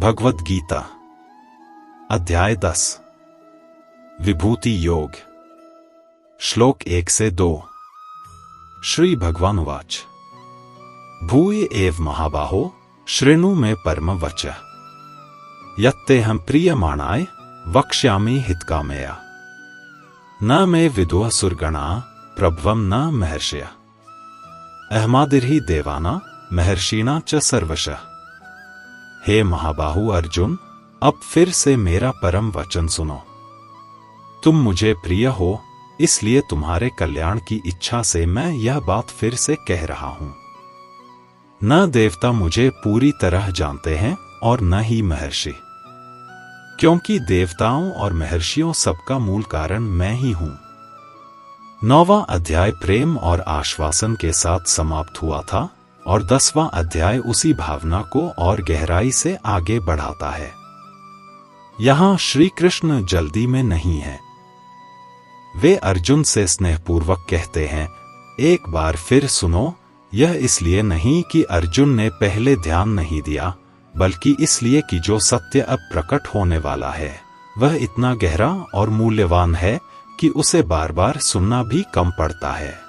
भगवद गीता अध्याय 10 विभूति योग श्लोक 1 से 2। श्री भगवानुवाच भूय एव महाबाहो शृणु मे परम वचः यत्तेऽहं प्रीयमाणाय वक्ष्यामि हितकामया न मे विदुः सुरगणा प्रभवं न महर्षयः अहमादिर्हि देवाना महर्षिणा च सर्वशः। हे महाबाहु अर्जुन, अब फिर से मेरा परम वचन सुनो। तुम मुझे प्रिय हो, इसलिए तुम्हारे कल्याण की इच्छा से मैं यह बात फिर से कह रहा हूं। न देवता मुझे पूरी तरह जानते हैं और न ही महर्षि, क्योंकि देवताओं और महर्षियों सबका मूल कारण मैं ही हूं। 9वां अध्याय प्रेम और आश्वासन के साथ समाप्त हुआ था और 10वां अध्याय उसी भावना को और गहराई से आगे बढ़ाता है। यहां श्री कृष्ण जल्दी में नहीं है। वे अर्जुन से स्नेहपूर्वक कहते हैं, एक बार फिर सुनो। यह इसलिए नहीं कि अर्जुन ने पहले ध्यान नहीं दिया, बल्कि इसलिए कि जो सत्य अब प्रकट होने वाला है वह इतना गहरा और मूल्यवान है कि उसे बार बार सुनना भी कम पड़ता है।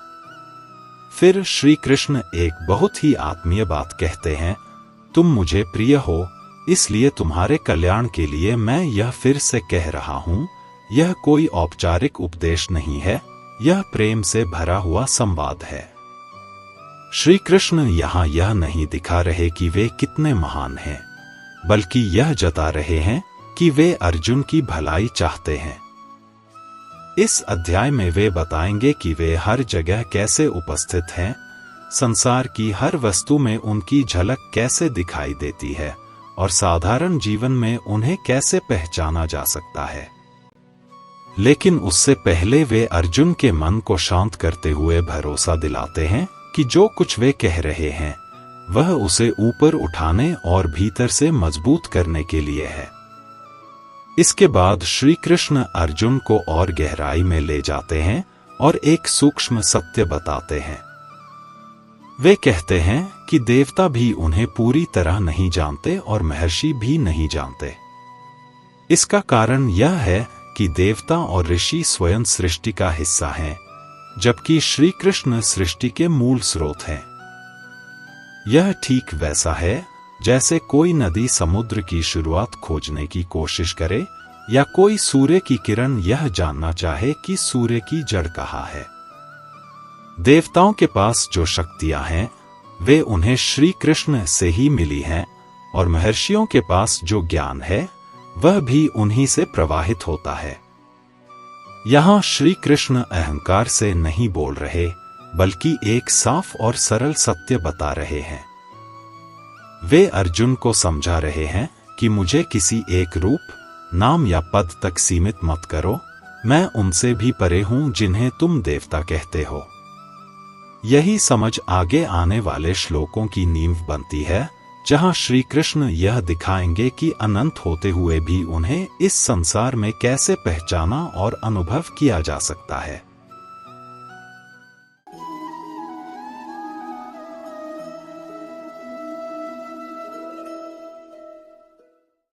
फिर श्री कृष्ण एक बहुत ही आत्मीय बात कहते हैं, तुम मुझे प्रिय हो, इसलिए तुम्हारे कल्याण के लिए मैं यह फिर से कह रहा हूं। यह कोई औपचारिक उपदेश नहीं है, यह प्रेम से भरा हुआ संवाद है। श्री कृष्ण यहां यह नहीं दिखा रहे कि वे कितने महान हैं, बल्कि यह जता रहे हैं कि वे अर्जुन की भलाई चाहते हैं। इस अध्याय में वे बताएंगे कि वे हर जगह कैसे उपस्थित हैं, संसार की हर वस्तु में उनकी झलक कैसे दिखाई देती है और साधारण जीवन में उन्हें कैसे पहचाना जा सकता है। लेकिन उससे पहले वे अर्जुन के मन को शांत करते हुए भरोसा दिलाते हैं कि जो कुछ वे कह रहे हैं वह उसे ऊपर उठाने और भीतर से मजबूत करने के लिए है। इसके बाद श्री कृष्ण अर्जुन को और गहराई में ले जाते हैं और एक सूक्ष्म सत्य बताते हैं। वे कहते हैं कि देवता भी उन्हें पूरी तरह नहीं जानते और महर्षि भी नहीं जानते। इसका कारण यह है कि देवता और ऋषि स्वयं सृष्टि का हिस्सा हैं, जबकि श्री कृष्ण सृष्टि के मूल स्रोत हैं। यह ठीक वैसा है जैसे कोई नदी समुद्र की शुरुआत खोजने की कोशिश करे या कोई सूर्य की किरण यह जानना चाहे कि सूर्य की जड़ कहाँ है। देवताओं के पास जो शक्तियां हैं वे उन्हें श्री कृष्ण से ही मिली हैं, और महर्षियों के पास जो ज्ञान है वह भी उन्हीं से प्रवाहित होता है। यहां श्री कृष्ण अहंकार से नहीं बोल रहे, बल्कि एक साफ और सरल सत्य बता रहे हैं। वे अर्जुन को समझा रहे हैं कि मुझे किसी एक रूप, नाम या पद तक सीमित मत करो। मैं उनसे भी परे हूं जिन्हें तुम देवता कहते हो। यही समझ आगे आने वाले श्लोकों की नींव बनती है, जहां श्री कृष्ण यह दिखाएंगे कि अनंत होते हुए भी उन्हें इस संसार में कैसे पहचाना और अनुभव किया जा सकता है।